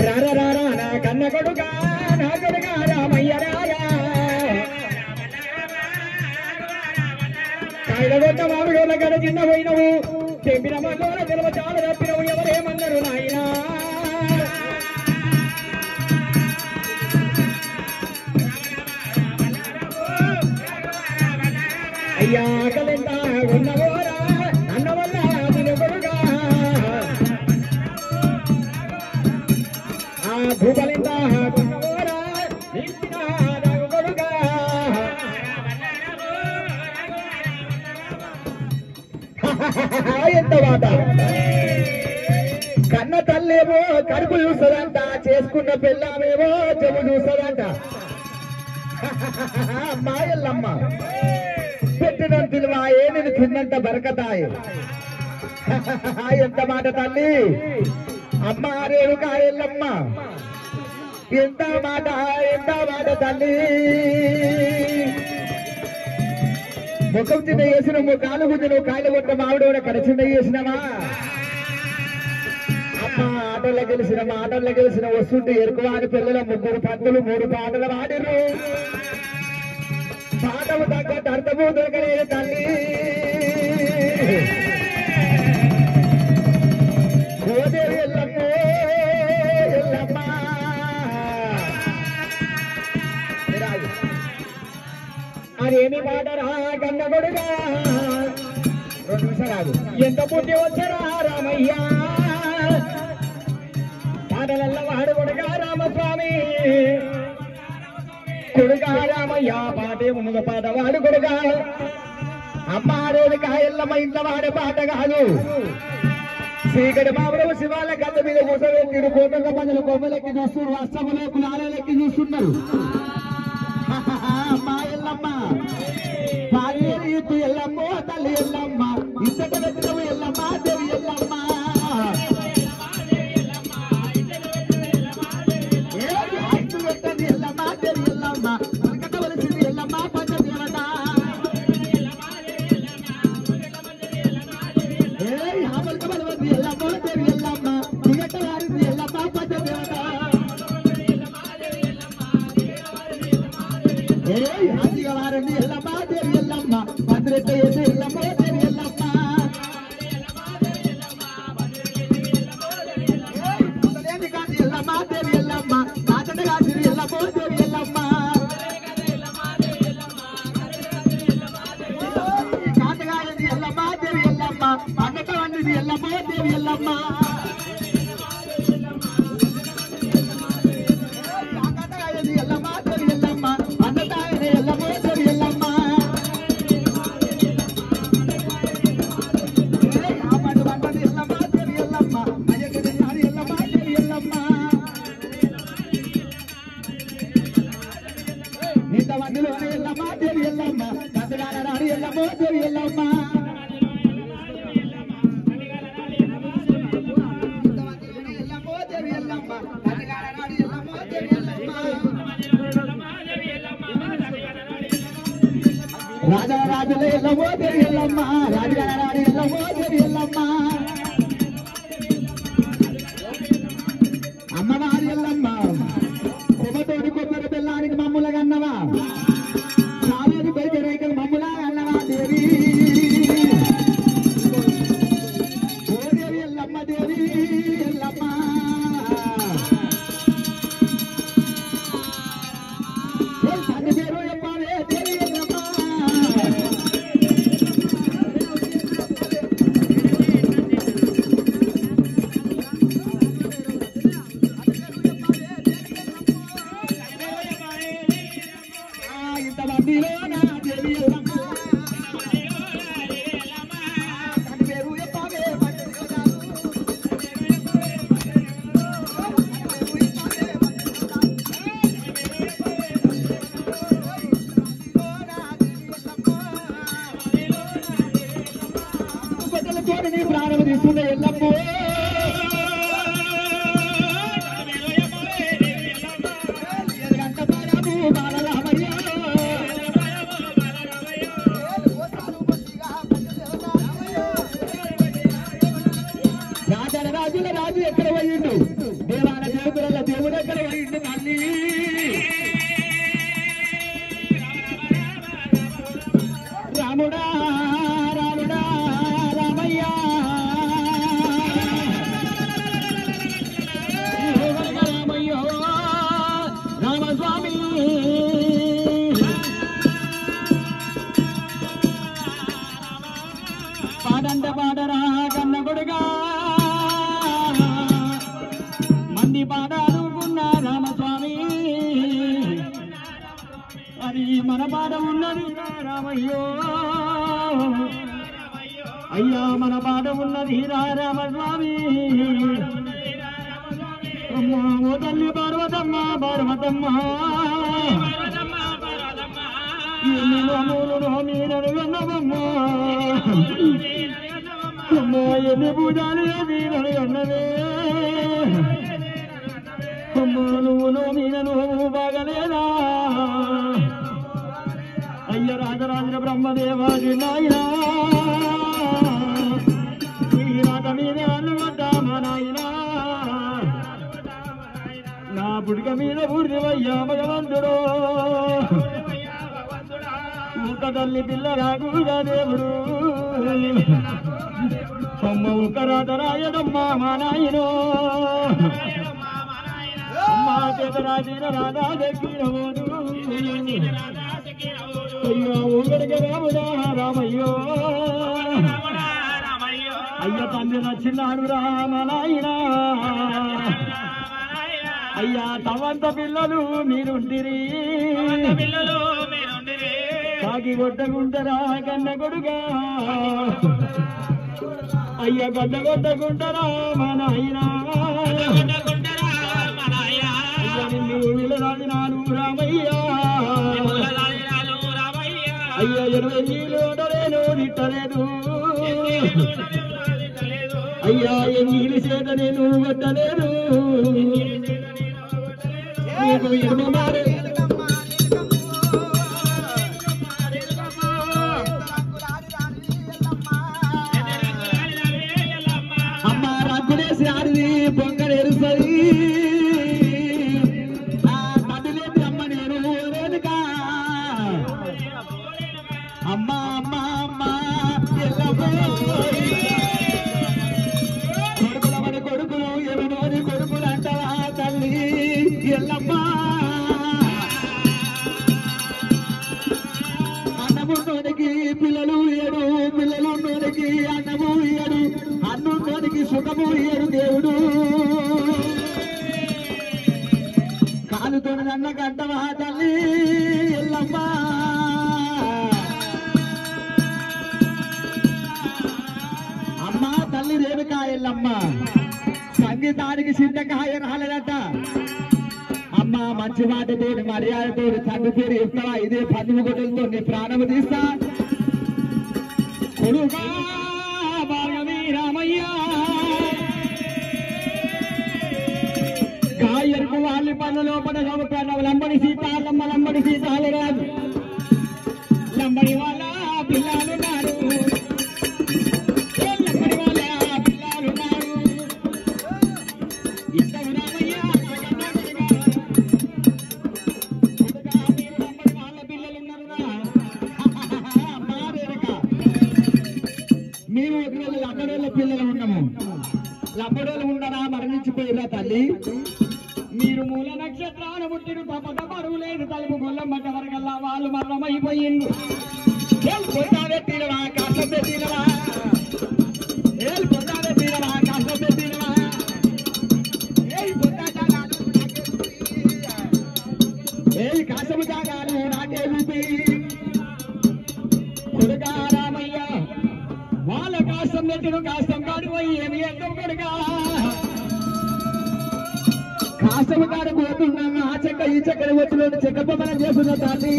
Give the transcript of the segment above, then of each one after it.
రారా రారా నా కన్న కొడుకా నా కొడుకా రామయ్య రారా కాయలగొట్ట మామిడోళ్ళ గడ చిన్న పోయినవు చెంపిన మగోల తెలవ చాలా తప్పినవు ఎవరేమన్నారు నాయనా అయ్యా ఆకలింత ఉన్నవోరా అన్న వల్ల నేను కొడుగా ఆ భూకలింత ఉన్నవోరా నిలిచిన నాకు కొడుగా ఎంత మాట కన్న తల్లేమో కడుపు చూస్తుందంట చేసుకున్న పిల్లమేమో చెవు చూస్తుందంట మాయల్లమ్మ పెట్టిన పిలువ ఏమిది తిన్నంత బరకతాయి ఎంత మాట తల్లి అమ్మ రేణుకా ఎల్లమ్మ ఎంత మాట తల్లి ముఖం చిన్న చేసినావు కాలు గుద్దిన కాళ్ళు కొట్ట మామిడి కూడా కడచిండ చేసినావా అమ్మ ఆటల్లో గెలిచిన వస్తుంటే ఎరుకువా అని పిల్లల 3 పంతులు 3 పాటలు పాడిరు పాటలు తగ్గట్టు అర్థము దొరకలేదు తల్లి గోదేవి ఎల్లమ్మ ఎల్లమ్మ అదేమి పాటరా గన్న కొడుగా 2 నిమిషాలు ఎంత పుట్టి వచ్చరా రామయ్య పాటలల్ల వాడు కొడుగా రామస్వామి కొడుగా రామయ్య పాటే ముందు పాట వాడు కొడుగా అమ్మారేది కాయల్లమ్మ ఇంట్లో వాడే పాట కాదు చీకటి మామూలు శివాల గల్ల మీద కూర్చోబెట్టిడు కోటల పనులు కొమ్మలెక్కి చూస్తున్నారు అష్టములు కులాలెక్కి చూస్తున్నారు అమ్మా ఎల్లమ్మ పాలేరు ఇటు ఎల్లమ్మ తల్లి ఎల్లమ్మ ఇంతట పెట్టినవు ఎల్లమ్మ దేవి ఎల్లమ్మ రాజరాజులే ఎల్లమ్మో దేవి ఎల్లమ్మ రాజరాజు ఎల్లమ్మో దేవి ఎల్లమ్మ అమ్మవారి ఎల్లమ్మ కొమ్మతోటి కొబ్బరి బెల్లానికి మమ్ములగా అన్నవా చాలని పెరిగే రైతులు మమ్ములాగా అన్నవా దేవి ఓ దేవి ఎల్లమ్మ దేవి ఎల్లమ్మ పాట ఉన్నది రామయ్యో అయ్యా మన పాట ఉన్నది రామస్వామి అమ్మా ఓ తల్లి పార్వతమ్మ పార్వతమ్మ ఎన్ని నోములు మీరను విన్నవమ్మా అమ్మా ఎన్ని పూజలు మీరను విన్నవే అమ్మా నువ్వు నోమిన నువ్వు బాగలేదా అయ్య రాజరాజ బ్రహ్మదేవాది నాయనా ఈ రాత మీద అనుకుంటామా నాయనా నా పుడిక మీద బుర్రివయ్యా భగవంతుడు ఒక తల్లి పిల్ల రాకుడా దేవుడు అమ్మ ఒక రాత రాయడమ్మా మా నాయనో అమ్మా చేత రాసిన రాధా దక్కినవోదు అయ్యో ఊగడికి రాముడా రామయ్యో అయ్య తండ్రి నచ్చినాడు రామ నాయనా అయ్యా తవంత పిల్లలు మీరుంటిరి కాకి కొట్టకుంటరా కన్న కొడుగా అయ్య గడ్డ కొట్టకుంటరా మా నాయనా అయ్య నిన్ను విలరాడినాను రామయ్యా అయ్య 20 నీళ్ళు ఓడలేను నిట్టలేదు అయ్యా ఎన్ని చేత నేను కొట్టలేదు నీకు ఎన్నో మారే అమ్మ రగ్గులేసి ఆడిది పొంగలు ఎరుసరి మధ్యలేని అమ్మ నేను రేణుకా అమ్మా అమ్మా అమ్మా కొడుకులమని కొడుకులు ఎవరోని కొడుకులు అంటావా తల్లి ఎల్లమ్మా అన్నమున్నోనికి పిల్లలు ఇయ్యడు పిల్లలున్నోనికి అన్నము ఇయ్యడు అన్నున్నోనికి సుఖము ఇయ్యడు దేవుడు కాలుతో నన్న గంటవా తల్లి ఎల్లమ్మా తల్లి రేణుకా ఎల్లమ్మ సంగీతానికి సిద్ధకాయ రాలేదట అమ్మ మంచి మాటతో మర్యాదతో తండ్రి పేరు చెప్తావా ఇదే 10 గొడ్డలతో నీ ప్రాణము తీస్తా కొడుకా భార్గవి రామయ్య గాయకు వాళ్ళ పనుల లోపల లంబడి సీతాలమ్మ లంబడి సీతాలు రాదు లంబడి వాళ్ళ పిల్లలున్నారు మేము లబ్బడోళ్ళ పిల్లలు ఉన్నాము లబ్బడోళ్ళు ఉండరా మరణించిపోయిరా తల్లి మీరు మూల నక్షత్రాలు పుట్టిన తప్ప బరువు లేదు తలుపు గొల్లం పడ్డ వరకల్లా వాళ్ళు మరణమైపోయిండు తీరవా కాసం పెట్టినవా తీరవా కాసం పెట్టినవా ఏ కాసము జాగాలు నాకే ఊపి కొడుకా రామయ్య వాళ్ళ కాసం పెట్టిన కాసం కాడు పోయి ఏమి ఎంతో కొడుగా కాసము కాడు పోతున్నాను ఆ చెక్క ఈ చెక్కన వచ్చిన చెక్కపనం చేస్తున్న తల్లి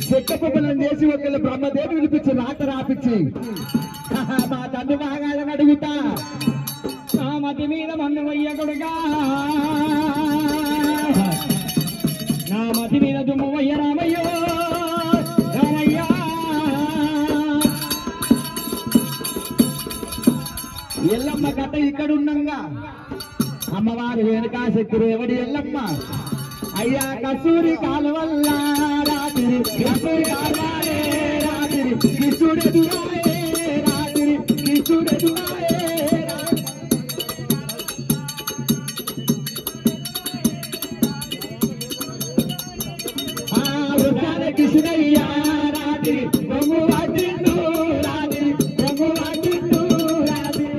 చెక్కపనం చేసి ఒకళ్ళు బ్రహ్మదేవి పిలిపించి రాత రాపిచ్చి మా తండ్రి బాగాలని అడుగుతా నా మతి మీద మన్ను వయ్య కొడుగా నా మతి మీద దుమ్ము వయ్య రామయ్యో రామయ్యా ఎల్లమ్మ కథ ఇక్కడున్నంగా అమ్మవారు వెనుక శక్తి రేవడి ఎల్లమ్మ అయ్యా కస్తూరి కాలువల్ల రాత్రి కస్తూరి కాలువారే రాత్రి కిశుడెదురాయే రాత్రి కిశుడెదురాయే కిశుడయ్యా రాత్రి బొమ్ము వాటిండు రాత్రి బొమ్ము వాటిండు రాత్రి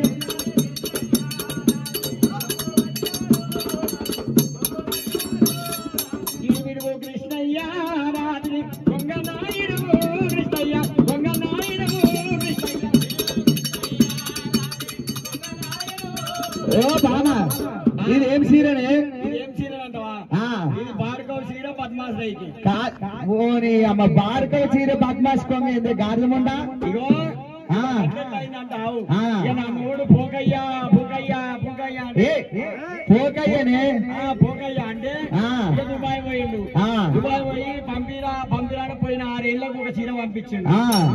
ఓ బామా ఇది ఏం సీరనే? ఏం చీర అంటవా? ఇది భార్గవ చీర పద్మాస్ రైకి. ఓని అమ్మ భార్గవ చీర పద్మాస్ కొంగ గాజముండా ఇగో అయిందంటావు. నా మూడు పోకయ్యా పోకయ్యా పోకయ్యా పోకయ్యనే. పోకయ్యా అంటే దుబాయ్ పోయిండు. దుబాయ్ పోయి పంపిరా పోయిన 6 ఏళ్ళకు ఒక చీర పంపించిండు.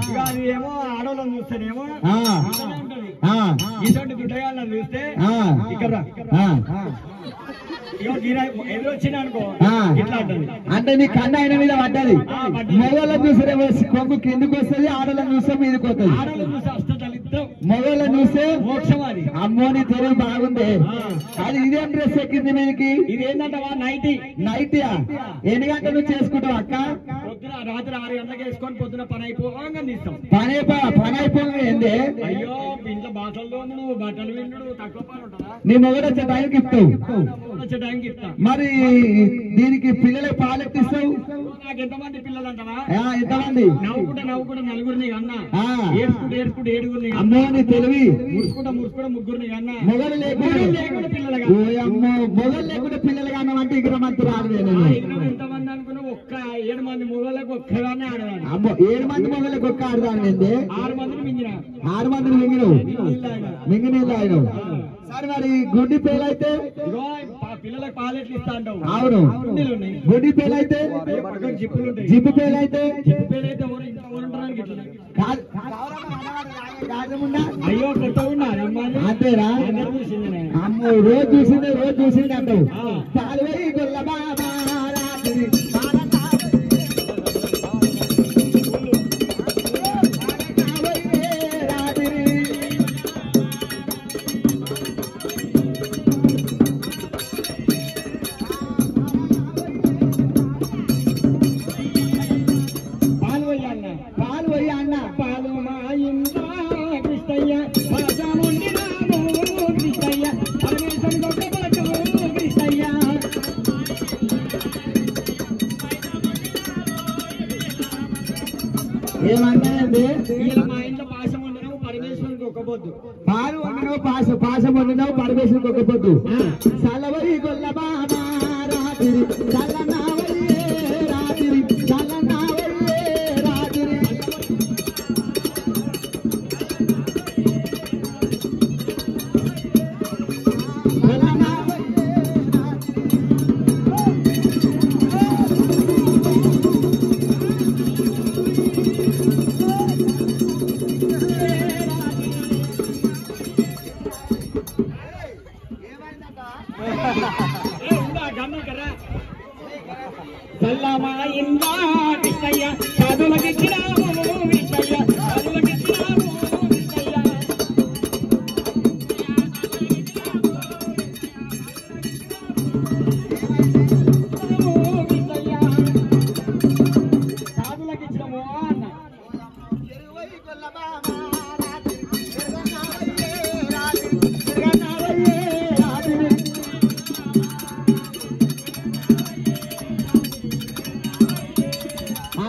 ఇక అది ఏమో ఆడవాళ్ళని చూస్తేనేమో ఉంటది. ఇటువంటి దుడ్డగాళ్ళని చూస్తే ఇక్కడ ఎదురొచ్చింది అనుకో ఇట్లా అంటది. అంటే నీ కన్ను ఆయన మీద పడ్డది. మొగోళ్ళని చూసేమో కొంగు కిందికి వస్తుంది, ఆడోళ్ళని చూస్తే మీదకి వస్తుంది. ఆడవాళ్ళని చూస్తే అష్టదళిద్దాం, మొగోళ్ళని చూస్తే మోక్షం. అది అమ్మోని తెలుగు బాగుంది. అది ఇదేం డ్రెస్ ఎక్కింది మీదకి? ఇది ఏంటంటవా? నైటీ. నైటీయా? ఎన్ని గంటలు నువ్వు చేసుకుంటావు అక్క? పొద్దున రాత్రి 6 గంటలకు వేసుకొని పొద్దున పని అయిపోగా తీస్తాం. పని అయిపోగా ఏంది? అయ్యో ఇంట్లో బట్టలు విండు తక్కువ పని ఉంటుందా? నీ మొగడు వచ్చే టైంకి ఇస్తావు, వచ్చే టైంకి ఇస్తా. మరి దీనికి పిల్లలకు పాలు ఎత్తిస్తావు? నాకు ఎంతమంది పిల్లలు అంటావా? ఎంతమంది? నవ్వుకుంటా 4 అన్నా, ఏడుకుంటూ 7 అమ్మో నీ తెలివి. మురుసుకుంటా 3 అన్నా. మొగలు లేకుండా పిల్లలుగా మొగలు లేకుండా పిల్లలుగా అన్నమంటే ఇక్కడ మంత్రి రాదు. ఎంతమంది అనుకున్నా? 7 మంది మొగలకు ఒక్కదాన్ని ఆడదాన్ని. అమ్మో 7 మంది మొగలకు ఒక్క ఆడదాన్ని. 6 మందిని మింగిన. 6 మందిని మింగినీళ్ళు ఆయన. సరే మరి గుడ్డి పేలైతే? పిల్లలకు పాలెట్లు ఇస్తా అంటావు. అవును. గుడ్డి పేలైతే? జిప్పులు ఉంటాయి. జిప్పు పేలైతే? జిప్పు పేలైతే అయ్యో కొత్త ఉన్నారు అంతేరా? అమ్మో రోజు చూసింది అంటావు. పాల్వై గొల్ల బాబా రాత్రి ఏమన్నానండి? మా ఇంట్లో పాశం వండినావు పరమేశ్వరునికి ఒక పొద్దు. పాలు వండినావు పాశం వండినావు పరమేశ్వరునికి ఒక పొద్దు. సలవరి గొల్ల బాబా రాత్రి చల్లనావయ్యే రాత్రి చల్లనావయ్యే రాత్రి. చల్లమా ఇందా కృష్ణయ్య చదువులకిచ్చినాము కృష్ణయ్య చదువులకిచ్చినాము కృష్ణయ్య. చదువులకిచ్చినాము అన్న.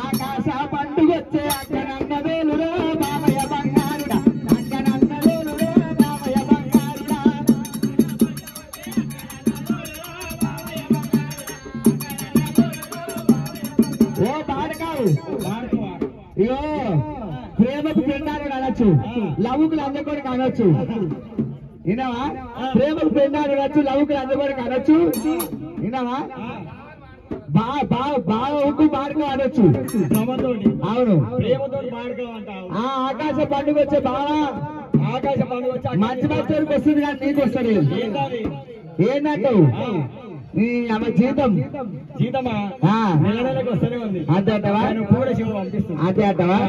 ఆకాశ పండుగొచ్చే అక్కనన్న వేలురా బామయ్య బంగారుడా, అక్కనన్న వేలురా బామయ్య బంగారుడా. ఓ బాడకావు ఇగో ప్రేమకు పెండాడు అనొచ్చు, లవ్వుకులు అందకోడికి అనొచ్చు. విన్నావా? ప్రేమకు పెండాడు అనొచ్చు, లవ్వుకులు అందకోడికి అనొచ్చు. విన్నావా? బాగా బాడుకో ఆడొచ్చు. అవును. ఆకాశ పండుగ వచ్చే బాగా ఆకాశ పండుగ వచ్చి మంచి మంచి వస్తుంది కానీ నీకు వస్తుంది ఏంటంటావు? నీ అమ్మ జీతమా నెల నెలకు వస్తూనే ఉంది. అంతే అంటవా? కూడా శివ పంపిస్తుంది. అంతే అంటవా?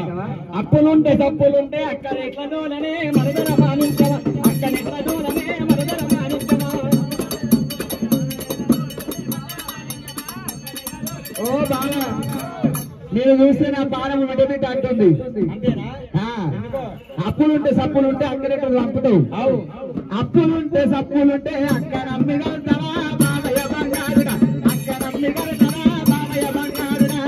అప్పులుంటే తప్పులుంటే అక్కడ ఎట్లా దోలనే మరదల మానించవా, అక్కడ ఎట్లా దోలనే మరదల మానించవా. ఓ బాగా నేను చూస్తే నా పానం విడబెట్టి అంటుంది. అంతేనా? అప్పులుంటే సప్పులుంటే అక్కడే చంపుతావు. అప్పులుంటే సప్పులుంటే అక్కడ అమ్మిగలుగుతావా బామయ్య బంగారుడా, అక్కడ అమ్మిగలుగుతావా బామయ్య బంగారుడా.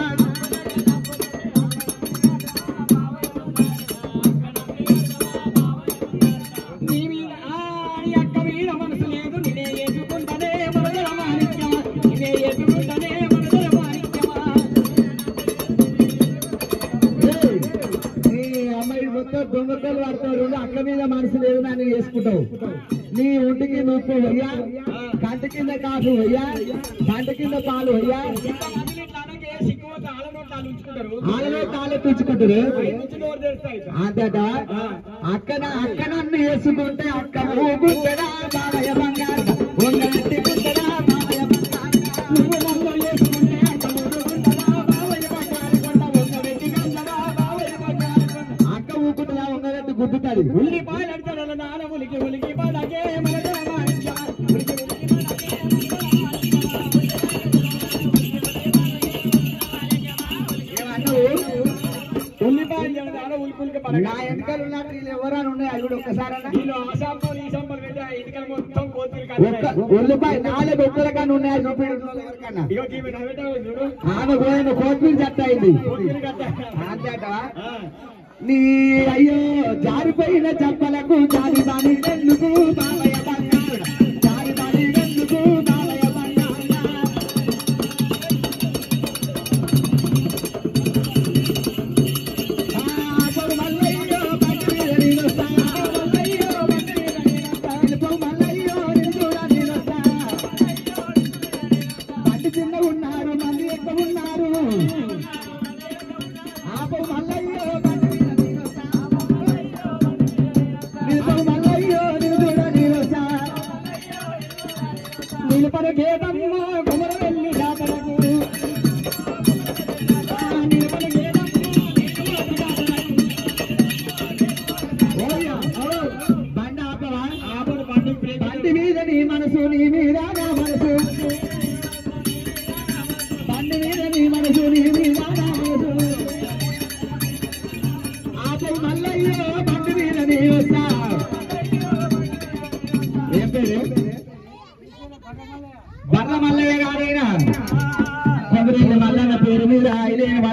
నీ మీద అక్క మీద మనసులు వేసుకుంటావు నీ ఒంటికి నూపు అయ్యా కంటి కింద కాసు అయ్యా కంటి కింద పాలు అయ్యా ఆలలో కాలు తుచ్చుకుంటారు అంతేట అక్కన అక్కనన్ను వేసుకుంటే అక్క ఊగుంటడా బాలయ్య బంగారు ఒంగంటి గుంటడా బాలయ్య బంగారు నువ్వు నన్ను వేసుకుంటే అక్క ఊగుంటదా బాలయ్య బంగారు కొండ ఒంగబెట్టి గంటదా బాలయ్య బంగారు అక్క ఊగుంటదా ఒంగబెట్టి గుద్దుతాది ఉల్లిపాయలు అడతాడు నాన్న ఉలికి ఉలికి పడకే నా వెనకాల ఉన్నట్టు వీళ్ళు ఎవరైనా ఉన్నాయి అవి కూడా ఒక్కసారి ఉల్లిపాయ నాలుగు ఒక్కల కన్నా ఉన్నాయి చూపించకన్నా ఆమె పోయిన కోతిమీర చెత్త అయింది అంతేట నీ అయ్యో జారిపోయిన చెప్పలకు జారి బాని ఎందుకు బాలయ్య బంగారు జారి బాని ఎందుకు బాలయ్య బంగారు ఉన్నారు మంది ఎక్కువ ఉన్నారు ఆపో మల్లయ్యో మల్లయ్యో నిలబడ గేదమ్మ గుమర వెళ్ళి జాతరకు బండి ఆపవా బండి మీద నీ మనసు నీ మీద నా మనసు బండి మీద నీ మనసు నీ మీద నా మనసు ఆపై మల్లయ్యో బండి మీద నీ వస్తా ఏం పేరు బర్ర మల్లయ్య గారైనా కొబ్బరి మల్లన్న పేరు మీద